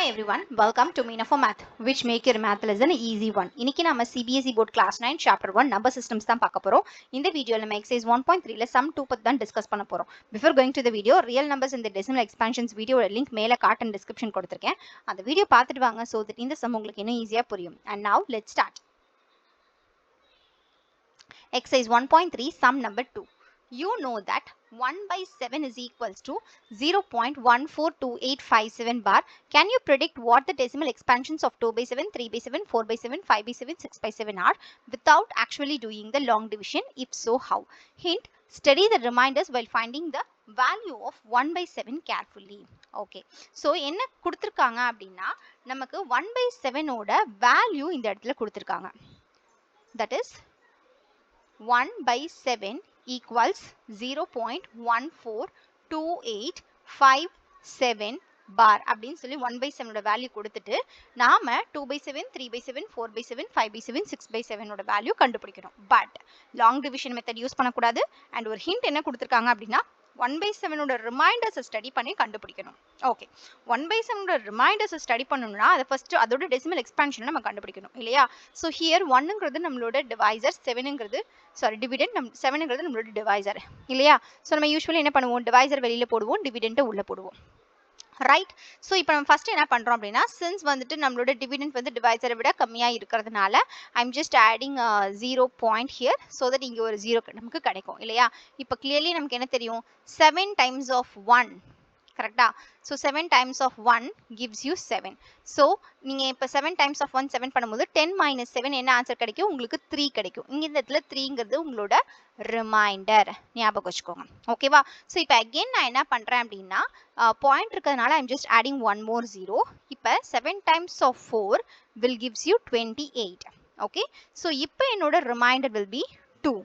everyone, welcome to Meena for Math, which make your math lesson an easy one. இன்னைக்கு நம்ம CBSE board class 9 chapter 1 number systems தான் பார்க்க போறோம். இந்த வீடியோல நம்ம exercise 1.3 ல sum 2 பத்தி தான் டிஸ்கஸ் பண்ண போறோம். Before going to the video, real numbers in the decimal expansions வீடியோட லிங்க் மேல கார்ட் டிஸ்கிரிப்ஷன் கொடுத்திருக்கேன். அந்த வீடியோ பார்த்துட்டு வாங்க so that இந்த sum உங்களுக்கு இன்னும் ஈஸியா புரியும். And now let's start. Exercise 1.3 sum number 2. You know that 1 by 7 is equals to 0.142857 bar. Can you predict what the decimal expansions of 2 by 7, 3 by 7, 4 by 7, 5 by 7, 6 by 7 are without actually doing the long division? If so, how? Hint, study the reminders while finding the value of 1 by 7 carefully. Okay. So, என்ன கொடுத்திருக்காங்க அப்படின்னா நமக்கு 1 by 7 ஓட value இந்த இடத்துல கொடுத்திருக்காங்க. That is 1 by 7 equals 0.142857 bar அப்படின்னு சொல்லி 1 by 7 ஓட வேல்யூ கொடுத்துட்டு நாம 2 by 7, 3 by 7, 4 by 7, 5 by 7, 6 by 7 ஓட வேல்யூ கண்டுபிடிக்கணும். But long division method use பண்ணக்கூடாது. அண்ட் ஒரு ஹிண்ட் என்ன கொடுத்துருக்காங்க அப்படின்னா 1 by 7 ஓட ரிமைண்டர்ஸை ஸ்டடி பண்ணி கண்டுபிடிக்கணும். ஓகே, 1 by 7 ஓட ரிமைண்டர்ஸை ஸ்டடி பண்ணணும்னா அதை ஃபர்ஸ்ட் அதோட டெசிமல் எக்ஸ்பான்ஷனை நம்ம கண்டுபிடிக்கணும் இல்லையா? ஸோ ஹியர் 1ங்கிறது நம்மளோட டிவைசர், 7ங்கிறது டிவிடெண்ட், 7ங்கிறது நம்மளோட டிவைசர் இல்லையா? ஸோ நம்ம யூஸ்வலி என்ன பண்ணுவோம், டிவைசர் வெளியில போடுவோம், டிவிடெண்ட்டை உள்ள போடுவோம், ரைட்? ஸோ இப்போ நம்ம ஃபர்ஸ்ட் என்ன பண்ணுறோம் அப்படின்னா சின்ஸ் வந்துட்டு நம்மளோட டிவிடெண்ட் வந்து டிவைசரை விட கம்மியாக இருக்கிறதுனால I'm just adding 0 point here so that இங்கே ஒரு 0 நமக்கு கிடைக்கும் இல்லையா? இப்போ கிளியர்லி நமக்கு என்ன தெரியும், 7 டைம்ஸ் ஆஃப் 1 கரெக்டா? So 7 times of 1 gives you 7. So நீங்கள் இப்போ 7 டைம்ஸ் ஆஃப் 1 7 பண்ணும்போது 10 minus 7 என்ன ஆன்சர் கிடைக்கும், உங்களுக்கு 3 கிடைக்கும். இங்கே இந்த இடத்துல 3ங்கிறது உங்களோட ரிமைண்டர், ஞாபகம் வச்சுக்கோங்க ஓகேவா? ஸோ இப்போ அகெயின் நான் என்ன பண்ணுறேன் அப்படின்னா பாயிண்ட் இருக்கிறதுனால ஐம் ஜஸ்ட் ஆடிங் 1 more 0. இப்போ 7 டைம்ஸ் ஆஃப் 4 will gives you 28. Okay, so இப்போ என்னோட reminder will be 2.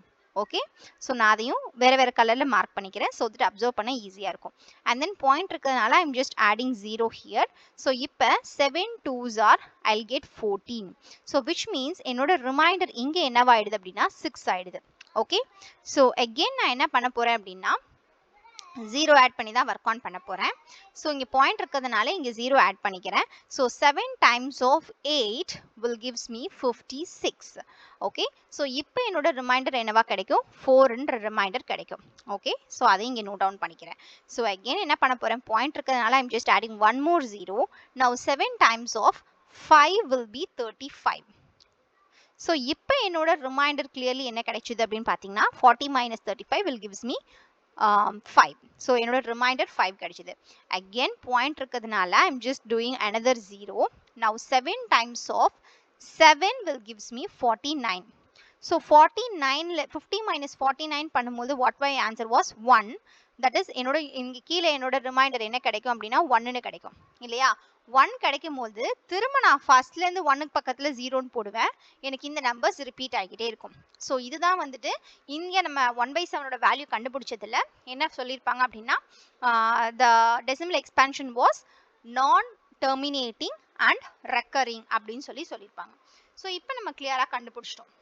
Okay, so நான் அதையும் வேறு வேறு கலரில் மார்க் பண்ணிக்கிறேன் ஸோ தட் அப்சர்வ் பண்ண ஈஸியாக இருக்கும். அண்ட் தென் பாயிண்ட் இருக்கிறதுனால I'm just adding 0 here. So இப்போ 7 2s are I'll get 14. So which means என்னோட ரிமைண்டர் இங்கே என்னவாயிடுது அப்படின்னா 6 ஆயிடுது. ஓகே, ஸோ அகெயின் நான் என்ன பண்ண போகிறேன் அப்படின்னா 0 ஆட் பண்ணி தான் ஒர்க் ஆன் பண்ண போகிறேன். ஸோ இங்கே பாயிண்ட் இருக்கிறதுனால இங்கே 0 ஆட் பண்ணிக்கிறேன். So 7 times of 8 will gives me 56. Okay, so இப்போ என்னோட ரிமைண்டர் என்னவா கிடைக்கும், 4ன்ற ரிமைண்டர் கிடைக்கும். ஓகே, ஸோ அதை இங்கே நோட் டவுன் பண்ணிக்கிறேன். ஸோ அகெயின் என்ன பண்ண போகிறேன், பாயிண்ட் இருக்கிறதுனால I'm just adding 1 more 0. Now 7 times of 5 will be 35. So இப்போ என்னோட ரிமைண்டர் கிளியர்லி என்ன கிடைச்சிது அப்படின்னு பார்த்தீங்கன்னா 40 minus 35 will gives me 5. So என்னோட ரிமைண்டர் 5 கிடைச்சிது. அகெயின் பாயிண்ட் இருக்கிறதுனால I'm just doing another 0. Now 7 times of 7 will gives me 49. So 49ல 50 minus 49 பண்ணும்போது what my answer was 1. That is என்னோட இங்கே கீழே என்னோட ரிமைண்டர் என்ன கிடைக்கும் அப்படின்னா 1ன்னு கிடைக்கும் இல்லையா? 1 கிடைக்கும் போது திரும்ப நான் ஃபர்ஸ்ட்லேருந்து 1க்கு பக்கத்தில் 0ன்னு போடுவேன், எனக்கு இந்த நம்பர்ஸ் ரிப்பீட் ஆகிக்கிட்டே இருக்கும். ஸோ இதுதான் வந்துட்டு இங்கே நம்ம 1 by 7ஓட வேல்யூ கண்டுபிடிச்சதில் என்ன சொல்லியிருப்பாங்க அப்படின்னா த டெசிமல் எக்ஸ்பான்ஷன் வாஸ் நான் டெர்மினேட்டிங் அண்ட் ரெக்கரிங் அப்படின்னு சொல்லியிருப்பாங்க. ஸோ இப்போ நம்ம கிளியராக கண்டுபிடிச்சிட்டோம்.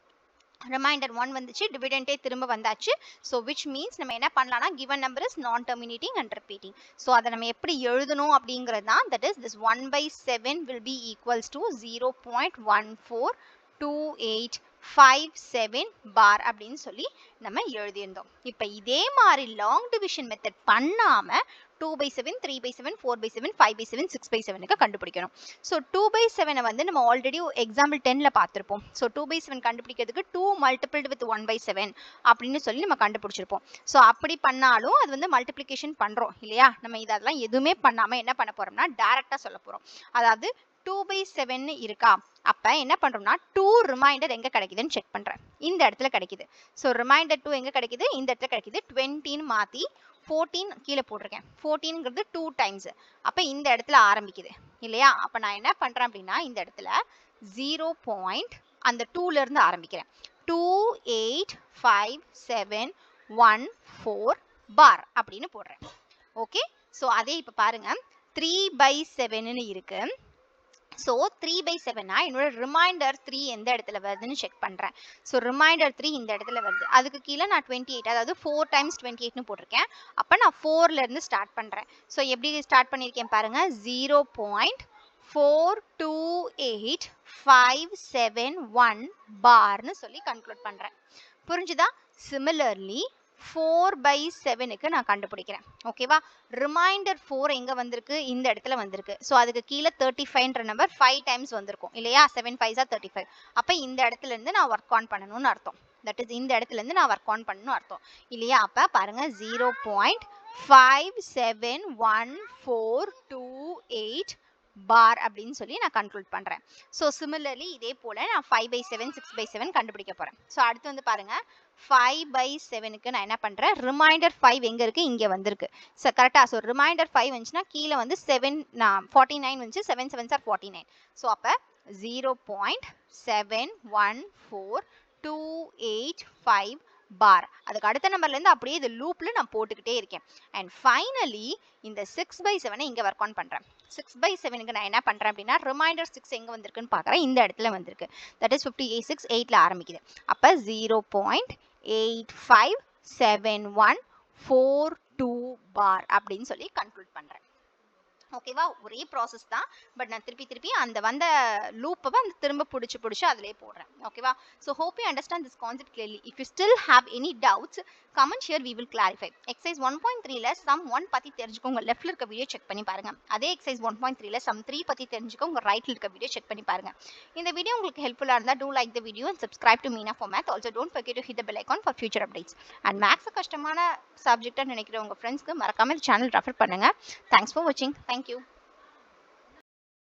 ரிமைண்டர் 1 வந்துச்சு, டிவிடெண்டே திரும்ப வந்தாச்சு. ஸோ விச் மீன்ஸ் நம்ம என்ன பண்ணலாம்னா given number is non terminating and repeating. So அதை நம்ம எப்படி எழுதணும் அப்படிங்கிறது தான், that is this 1 by 7 will be equals to 0.142857 bar அப்படின்னு சொல்லி நம்ம எழுதியிருந்தோம். இப்போ இதே மாதிரி லாங் டிவிஷன் மெத்தட் பண்ணாம 2 by 7, 3 by 7, 4 by 7, 5 by 7, 6 by 7க்கு கண்டுபிடிக்கணும். ஸோ 2 by 7 வந்து நம்ம ஆல்ரெடி எக்ஸாம்பிள் 10ல பார்த்துருப்போம். ஸோ 2 by 7 கண்டுபிடிக்கிறதுக்கு 2 multiplied with 1 by 7 அப்படின்னு சொல்லி நம்ம கண்டுபிடிச்சிருப்போம். ஸோ அப்படி பண்ணாலும் அது வந்து மல்டிப்ளிகேஷன் பண்ணுறோம் இல்லையா? நம்ம இதெல்லாம் எதுவுமே பண்ணாமல் என்ன பண்ண போகிறோம்னா டைரெக்டாக சொல்ல போகிறோம். அதாவது 2 by 7 இருக்கா, அப்போ என்ன பண்ணுறோம்னா 2 ரிமைண்டர் எங்கே கிடைக்குதுன்னு செக் பண்ணுறேன். இந்த இடத்துல கிடைக்குது. ஸோ ரிமைண்டர் 2 எங்கே கிடைக்குது, இந்த இடத்துல கிடைக்குது. 20ன்னு மாற்றி 14 கீழே போட்டிருக்கேன். 14ங்கிறது 2 டைம்ஸ், அப்போ இந்த இடத்துல ஆரம்பிக்குது இல்லையா? அப்போ நான் என்ன பண்ணுறேன் அப்படின்னா இந்த இடத்துல 0 பாயிண்ட் அந்த 2லேருந்து ஆரம்பிக்கிறேன். 28571 பார் அப்படின்னு போடுறேன். ஓகே, ஸோ அதே இப்போ பாருங்க 3 by 7ன்னு இருக்கு. ஸோ 3 by 7 என்னோட ரிமைண்டர் 3 எந்த இடத்துல வருதுன்னு செக் பண்ணுறேன். ஸோ ரிமைண்டர் 3 இந்த இடத்துல வருது. அதுக்கு கீழே நான் 28, அதாவது 4 times 28ன்னு போட்டிருக்கேன். அப்போ நான் 4லேருந்து ஸ்டார்ட் பண்ணுறேன். ஸோ எப்படி ஸ்டார்ட் பண்ணியிருக்கேன் பாருங்கள், 0.4 4 2 8 5 7 1 பார்னு சொல்லி கன்க்ளூட் பண்றேன். புரிஞ்சுதா? சிமிலர்லி 4/7க்கு நான் கண்டுபிடிக்கிறேன். ஓகேவா? ரிமைண்டர் 4 எங்க வந்திருக்கு? இந்த இடத்துல வந்திருக்கு. ஸோ அதுக்கு கீழே 35ன்ற நம்பர் 5 டைம்ஸ் வந்திருக்கும் இல்லையா? 7 5s are 35. அப்ப இந்த இடத்துல இருந்து நான் ஒர்க் ஆன் பண்ணணும்னு அர்த்தம். தட் இஸ் இந்த இடத்துல இருந்து நான் ஒர்க் ஆன் பண்ணணும்னு அர்த்தம் இல்லையா? அப்ப பாருங்க 0.57142 பார் அப்படின்னு சொல்லி நான் கன்க்ளூட் பண்றேன். ஸோ சிமிலர்லி இதே போல நான் 5/7 6/7 கண்டுபிடிக்க போறேன். ஸோ அடுத்து வந்து பாருங்க 5/7க்கு நான் என்ன பண்றேன்? ரிமைண்டர் 5 எங்க இருக்கு? இங்க வந்திருக்கு. ஸோ கரெக்டா? ஸோ ரிமைண்டர் 5 வந்துச்சுன்னா கீழே வந்து 49 வந்துச்சு. 7 7s are 49. ஸோ அப்ப 0.714285 பார். அதுக்கு அடுத்த நம்பர்ல இருந்து அப்படியே இது லூப்ல நான் போட்டுக்கிட்டே இருக்கேன். அண்ட் ஃபைனலி இந்த 6/7 இங்க ஒர்க் ஆன் பண்றேன். 6/7க்கு நான் என்ன பண்றேன் அப்படின்னா ரிமைண்டர் 6 எங்க வந்திருக்குன்னு பாக்குறேன். இந்த இடத்துல வந்திருக்கு. தட் இஸ் 58 8ல ஆரம்பிக்குது. அப்ப 0.857142 பார் அப்படின்னு சொல்லி கன்க்ளூட் பண்றேன். ஓகேவா? ஒரே ப்ராசஸ் தான். பட் நான் திருப்பி அந்த வந்த லூப்பை வந்து திரும்ப பிடிச்சி அதிலே போடுறேன். ஓகேவா? So hope you understand this concept clearly. If you still have any doubts comment share, we will clarify. Exercise 1.3ல சம் 1 பத்தி தெரிஞ்சுக்கோங்க. லெஃப்ட்ல இருக்க வீடியோ செக் பண்ணி பாருங்க. அதே எக்ஸசைஸ் 1.3ல சம் 3 பத்தி தெரிஞ்சுக்கோ உங்க ரைட்ல இருக்க வீடியோ செக் பண்ணி பாருங்க. இந்த வீடியோ உங்களுக்கு ஹெல்ப்ஃபுல்லா இருந்தா do like the video and subscribe to Meena for Math. Also don't forget to hit the bell icon for future updates. And maths கஷ்டமான சப்ஜெக்ட்டா நினைக்கிற உங்க ஃப்ரெண்ட்ஸ்க்கு மறக்காம இந்த சேனல் ரெஃபர் பண்ணுங்க. Thanks for watching. Thank you.